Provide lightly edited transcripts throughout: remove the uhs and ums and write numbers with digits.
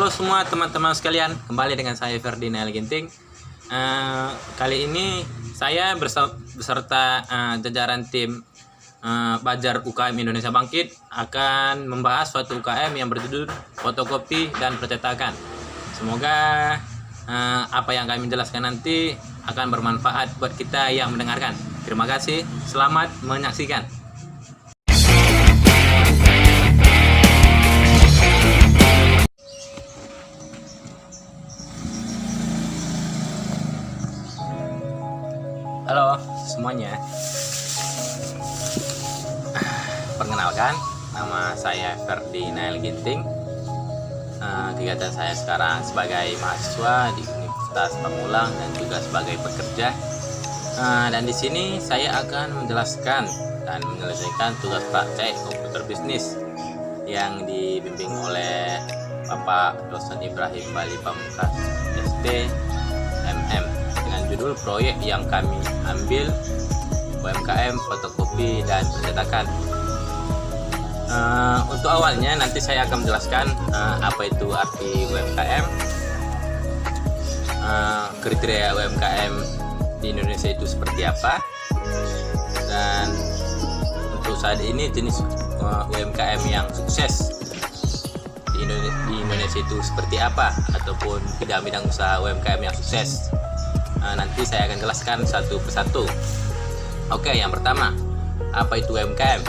Halo semua teman-teman sekalian, kembali dengan saya Ferdinand Ginting. Kali ini saya beserta jajaran tim Bajar UKM Indonesia Bangkit akan membahas suatu UKM yang berjudul fotokopi dan percetakan. Semoga apa yang kami jelaskan nanti akan bermanfaat buat kita yang mendengarkan. Terima kasih, selamat menyaksikan. Halo semuanya, perkenalkan, nama saya Ferdinand Ginting. Kegiatan saya sekarang sebagai mahasiswa di Universitas Pamulang dan juga sebagai pekerja. Dan di sini saya akan menjelaskan dan menyelesaikan tugas praktek komputer bisnis yang dibimbing oleh Bapak Dosen Ibrahim Bali Pamungkas STMM dengan judul proyek yang kami ambil UMKM fotokopi dan percetakan. Untuk awalnya nanti saya akan menjelaskan apa itu arti UMKM, kriteria UMKM di Indonesia itu seperti apa, dan untuk saat ini jenis UMKM yang sukses di Indonesia itu seperti apa, ataupun bidang-bidang usaha UMKM yang sukses. Nanti saya akan jelaskan satu persatu. Oke, yang pertama, apa itu UMKM?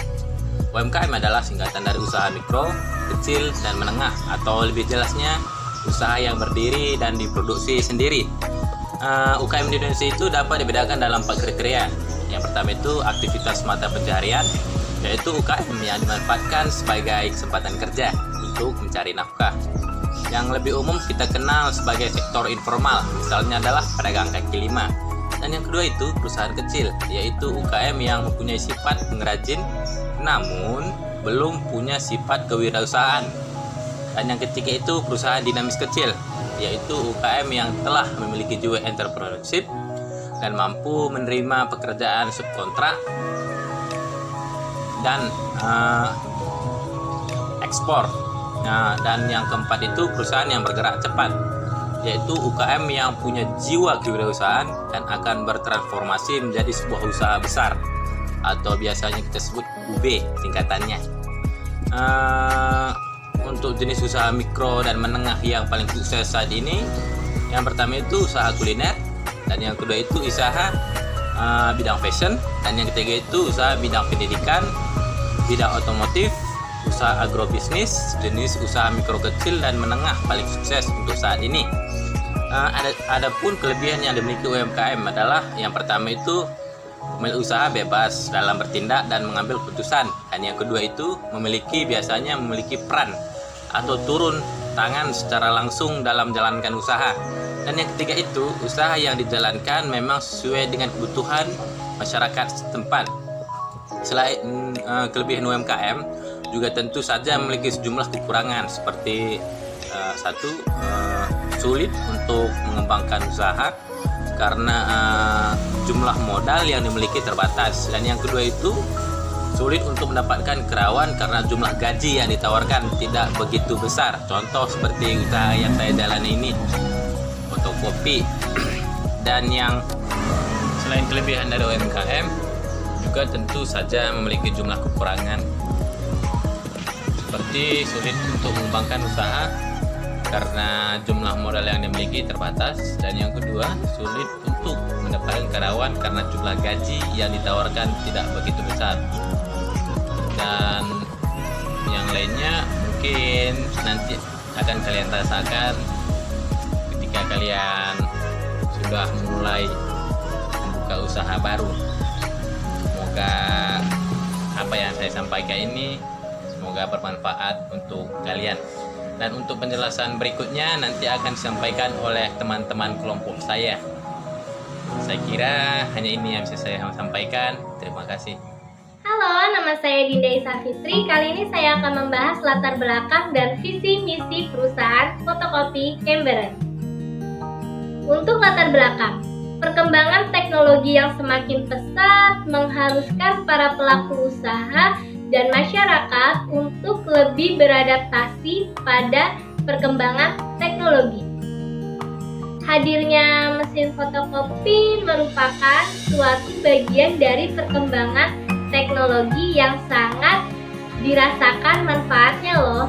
UMKM adalah singkatan dari usaha mikro, kecil, dan menengah, atau lebih jelasnya usaha yang berdiri dan diproduksi sendiri. UKM di Indonesia itu dapat dibedakan dalam 4 kriteria. Yang pertama itu aktivitas mata pencaharian, yaitu UKM yang dimanfaatkan sebagai kesempatan kerja untuk mencari nafkah. Yang lebih umum kita kenal sebagai sektor informal, misalnya adalah pedagang kaki lima. Dan yang kedua itu perusahaan kecil, yaitu UKM yang mempunyai sifat pengrajin namun belum punya sifat kewirausahaan. Dan yang ketiga itu perusahaan dinamis kecil, yaitu UKM yang telah memiliki jiwa entrepreneurship dan mampu menerima pekerjaan subkontrak dan ekspor. Dan yang keempat itu perusahaan yang bergerak cepat, yaitu UKM yang punya jiwa kewirausahaan dan akan bertransformasi menjadi sebuah usaha besar, atau biasanya kita sebut UB tingkatannya. Untuk jenis usaha mikro dan menengah yang paling sukses saat ini, yang pertama itu usaha kuliner, dan yang kedua itu usaha bidang fashion, dan yang ketiga itu usaha bidang pendidikan, bidang otomotif, usaha agrobisnis. Jenis usaha mikro kecil dan menengah paling sukses untuk saat ini. Adapun kelebihan yang dimiliki UMKM adalah yang pertama itu pemilik usaha bebas dalam bertindak dan mengambil keputusan, dan yang kedua itu biasanya memiliki peran atau turun tangan secara langsung dalam menjalankan usaha, dan yang ketiga itu usaha yang dijalankan memang sesuai dengan kebutuhan masyarakat setempat. Selain kelebihan UMKM juga tentu saja memiliki sejumlah kekurangan, seperti sulit untuk mengembangkan usaha karena jumlah modal yang dimiliki terbatas, dan yang kedua itu sulit untuk mendapatkan karyawan karena jumlah gaji yang ditawarkan tidak begitu besar. Contoh seperti usaha yang saya jalani ini, fotokopi. Dan yang selain kelebihan dari UMKM juga tentu saja memiliki jumlah kekurangan, seperti sulit untuk mengembangkan usaha karena jumlah modal yang dimiliki terbatas, dan yang kedua sulit untuk mendapatkan karyawan karena jumlah gaji yang ditawarkan tidak begitu besar. Dan yang lainnya mungkin nanti akan kalian rasakan ketika kalian sudah mulai membuka usaha baru. Semoga apa yang saya sampaikan ini semoga bermanfaat untuk kalian. Dan untuk penjelasan berikutnya nanti akan disampaikan oleh teman-teman kelompok saya. Saya kira hanya ini yang bisa saya sampaikan. Terima kasih. Halo, nama saya Dinda Isa Fitri. Kali ini saya akan membahas latar belakang dan visi misi perusahaan fotokopi Emberen. Untuk latar belakang, perkembangan teknologi yang semakin pesat mengharuskan para pelaku usaha dan masyarakat untuk lebih beradaptasi pada perkembangan teknologi. Hadirnya mesin fotokopi merupakan suatu bagian dari perkembangan teknologi yang sangat dirasakan manfaatnya loh.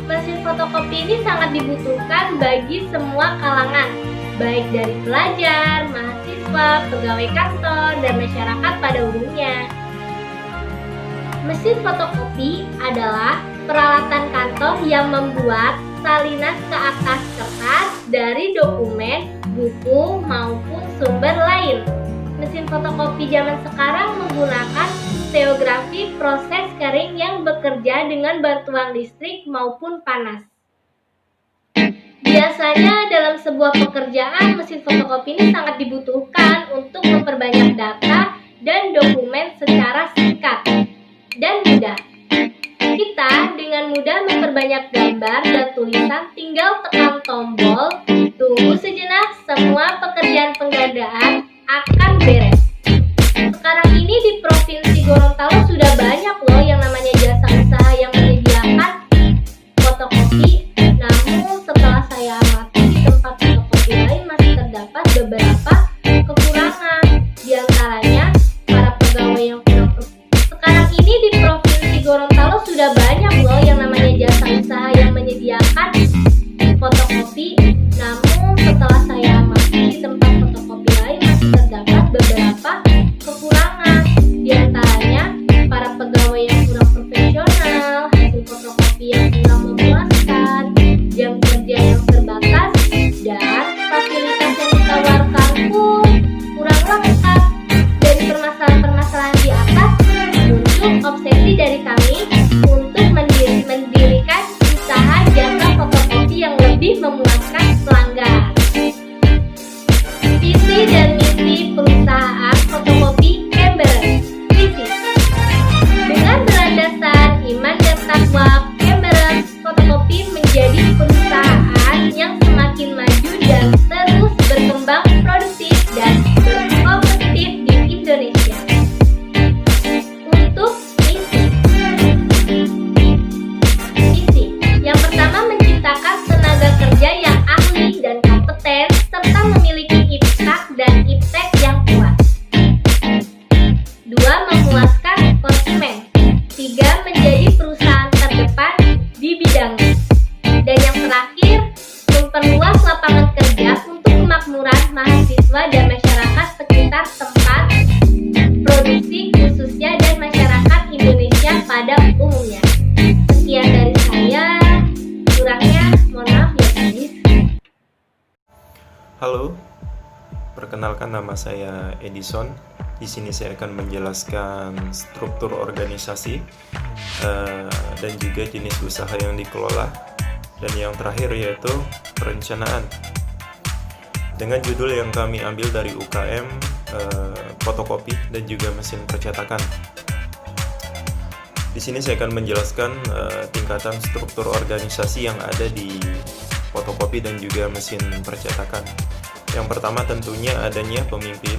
Mesin fotokopi ini sangat dibutuhkan bagi semua kalangan, baik dari pelajar, mahasiswa, pegawai kantor, dan masyarakat pada umumnya. Mesin fotokopi adalah peralatan kantor yang membuat salinan ke atas kertas dari dokumen, buku, maupun sumber lain. Mesin fotokopi zaman sekarang menggunakan stereografi proses kering yang bekerja dengan bantuan listrik maupun panas. Biasanya dalam sebuah pekerjaan, mesin fotokopi ini sangat dibutuhkan untuk memperbanyak data dan dokumen secara singkat dan mudah. Kita dengan mudah memperbanyak gambar dan tulisan, tinggal tekan tombol, tunggu sejenak, semua pekerjaan penggandaan akan beres. Sekarang ini di Provinsi Gorontalo sudah banyak loh yang namanya jasa usaha yang menyediakan fotokopi. Namun setelah saya amati di tempat fotokopi lain masih terdapat beberapa kekurangan. Di antaranya para pegawai yang kurang profesional. Sekarang ini di Provinsi Gorontalo sudah banyak loh yang namanya jasa usaha yang menyediakan fotokopi. Namun setelah saya amati di tempat fotokopi lain masih terdapat beberapa kekurangan. Di antaranya para pegawai yang kurang profesional, hasil fotokopi yang kurang memuaskan, jam kerja yang terbatas, dan fasilitas yang ditawarkan pun kurang lengkap. Dari permasalahan-permasalahan di atas muncul obsesi dari kami untuk mendirikan usaha jasa fotokopi yang lebih memuaskan pelanggan. Visi dan misi perusahaan fotokopi Emberen. Visi: dengan berlandaskan iman dan takwa, Emberen Fotokopi menjadi perusahaan yang semakin maju dan terus berkembang produktif dan berkompetitif di Indonesia. Untuk misi yang pertama, menciptakan tenaga kerja yang ahli dan kompeten serta memiliki iptak dan iptek yang kuat. 2. Memuaskan konsumen. 3. Menjadi perusahaan terdepan di bidangnya. Dan yang terakhir, memperluas lapangan kerja untuk kemakmuran mahasiswa dan masyarakat sekitar tempat produksi khususnya dan masyarakat Indonesia pada umumnya. Sekian dari saya, kurangnya mohon maaf ya guys. Halo, perkenalkan nama saya Edison. Di sini saya akan menjelaskan struktur organisasi dan juga jenis usaha yang dikelola, dan yang terakhir yaitu perencanaan. Dengan judul yang kami ambil dari UKM fotokopi dan juga mesin percetakan. Di sini saya akan menjelaskan tingkatan struktur organisasi yang ada di fotokopi dan juga mesin percetakan. Yang pertama tentunya adanya pemimpin,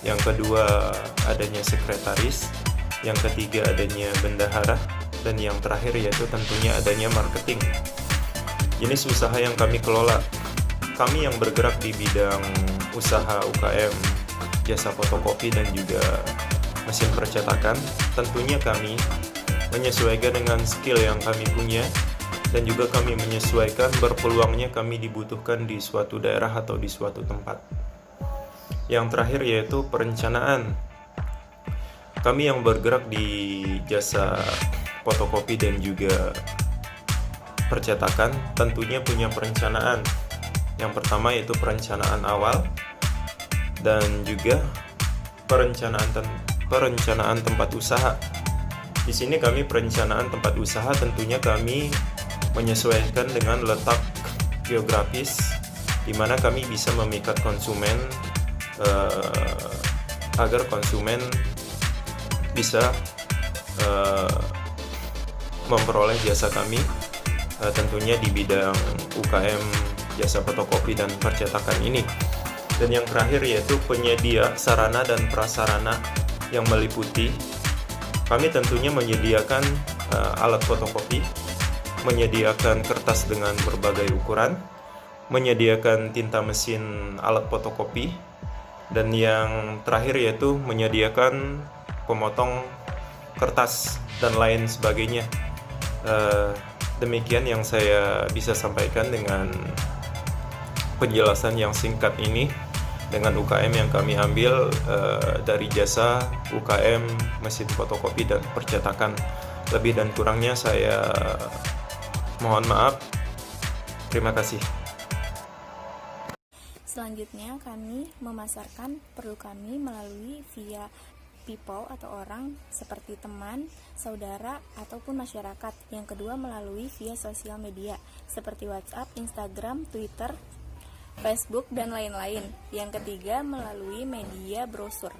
yang kedua adanya sekretaris, yang ketiga adanya bendahara, dan yang terakhir yaitu tentunya adanya marketing. Jenis usaha yang kami kelola, kami yang bergerak di bidang usaha UKM jasa fotokopi dan juga mesin percetakan, tentunya kami menyesuaikan dengan skill yang kami punya, dan juga kami menyesuaikan berpeluangnya kami dibutuhkan di suatu daerah atau di suatu tempat. Yang terakhir yaitu perencanaan. Kami yang bergerak di jasa fotokopi dan juga percetakan tentunya punya perencanaan. Yang pertama yaitu perencanaan awal dan juga perencanaan tempat usaha. Di sini kami perencanaan tempat usaha tentunya kami menyesuaikan dengan letak geografis di mana kami bisa memikat konsumen agar konsumen bisa memperoleh jasa kami tentunya di bidang UKM jasa fotokopi dan percetakan ini. Dan yang terakhir yaitu penyedia sarana dan prasarana yang meliputi kami tentunya menyediakan alat fotokopi, menyediakan kertas dengan berbagai ukuran, menyediakan tinta mesin alat fotokopi, dan yang terakhir yaitu menyediakan pemotong kertas dan lain sebagainya. Demikian yang saya bisa sampaikan dengan penjelasan yang singkat ini dengan UKM yang kami ambil dari jasa UKM mesin fotokopi dan percetakan. Lebih dan kurangnya saya mohon maaf. Terima kasih. Selanjutnya kami memasarkan produk kami melalui via people atau orang seperti teman, saudara, ataupun masyarakat. Yang kedua melalui via sosial media seperti WhatsApp, Instagram, Twitter, Facebook, dan lain-lain. Yang ketiga melalui media brosur.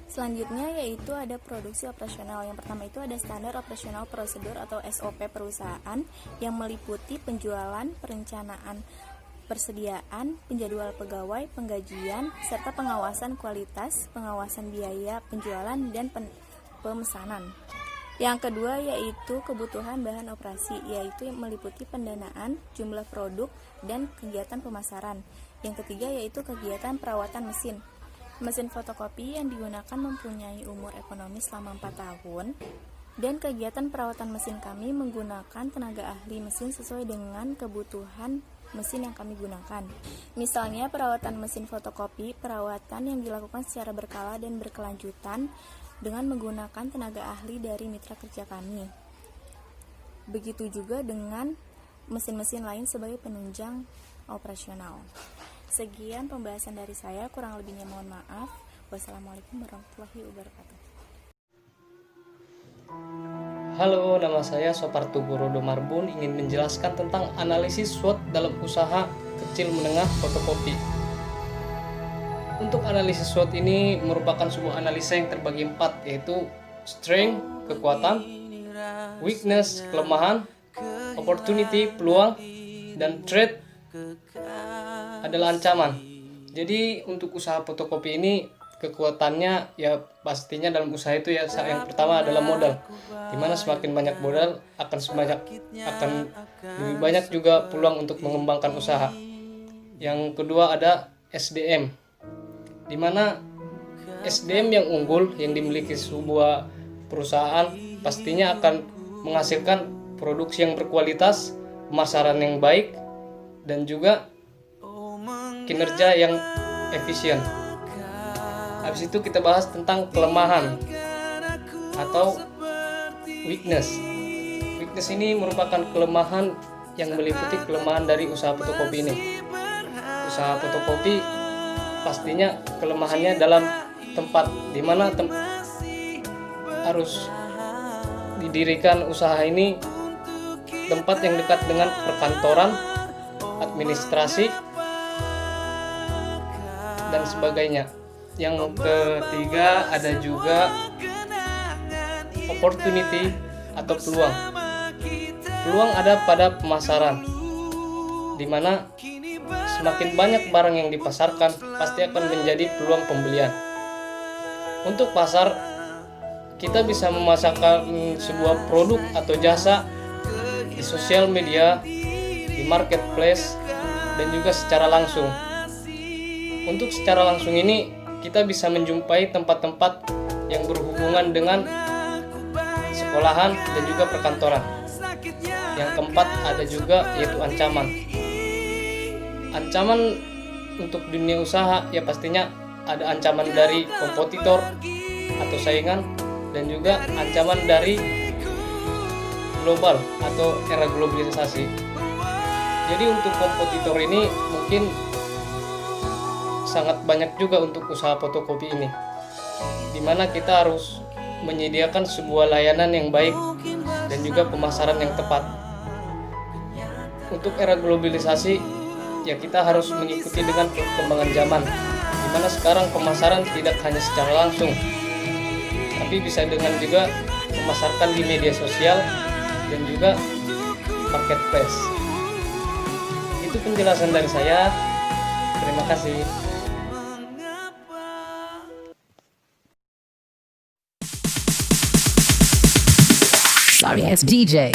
Selanjutnya yaitu ada produksi operasional. Yang pertama itu ada standar operasional prosedur atau SOP perusahaan yang meliputi penjualan, perencanaan, persediaan, penjadwal pegawai, penggajian, serta pengawasan kualitas, pengawasan biaya penjualan, dan pemesanan. Yang kedua yaitu kebutuhan bahan operasi, yaitu meliputi pendanaan, jumlah produk, dan kegiatan pemasaran. Yang ketiga yaitu kegiatan perawatan mesin. Mesin fotokopi yang digunakan mempunyai umur ekonomi selama 4 tahun, dan kegiatan perawatan mesin kami menggunakan tenaga ahli mesin sesuai dengan kebutuhan mesin yang kami gunakan. Misalnya perawatan mesin fotokopi, perawatan yang dilakukan secara berkala dan berkelanjutan dengan menggunakan tenaga ahli dari mitra kerja kami. Begitu juga dengan mesin-mesin lain sebagai penunjang operasional. Sekian pembahasan dari saya, kurang lebihnya mohon maaf. Wassalamualaikum warahmatullahi wabarakatuh. Halo, nama saya Sopartu Gurodo Marbun, ingin menjelaskan tentang analisis SWOT dalam usaha kecil menengah fotokopi. Untuk analisis SWOT ini merupakan sebuah analisa yang terbagi 4, yaitu strength, kekuatan, weakness, kelemahan, opportunity, peluang, dan threat adalah ancaman. Jadi untuk usaha fotokopi ini kekuatannya ya pastinya dalam usaha itu ya yang pertama adalah modal. Dimana semakin banyak modal akan lebih banyak juga peluang untuk mengembangkan usaha. Yang kedua ada SDM. Dimana SDM yang unggul yang dimiliki sebuah perusahaan pastinya akan menghasilkan produksi yang berkualitas, pemasaran yang baik, dan juga kinerja yang efisien. Habis itu kita bahas tentang kelemahan atau weakness. Weakness ini merupakan kelemahan yang meliputi kelemahan dari usaha fotokopi ini. Usaha fotokopi pastinya kelemahannya dalam tempat, di mana harus didirikan usaha ini tempat yang dekat dengan perkantoran, administrasi, dan sebagainya. Yang ketiga ada juga opportunity atau peluang. Peluang ada pada pemasaran, di mana semakin banyak barang yang dipasarkan pasti akan menjadi peluang pembelian. Untuk pasar, kita bisa memasarkan sebuah produk atau jasa di sosial media, di marketplace, dan juga secara langsung. Untuk secara langsung ini kita bisa menjumpai tempat-tempat yang berhubungan dengan sekolahan dan juga perkantoran. Yang keempat ada juga yaitu ancaman. Ancaman untuk dunia usaha ya pastinya ada ancaman dari kompetitor atau saingan, dan juga ancaman dari global atau era globalisasi. Jadi untuk kompetitor ini mungkin sangat banyak juga untuk usaha fotokopi ini, dimana kita harus menyediakan sebuah layanan yang baik dan juga pemasaran yang tepat. Untuk era globalisasi ya kita harus mengikuti dengan perkembangan zaman, dimana sekarang pemasaran tidak hanya secara langsung, tapi bisa dengan juga memasarkan di media sosial dan juga marketplace. Itu penjelasan dari saya. Terima kasih. Sorry, it's DJ.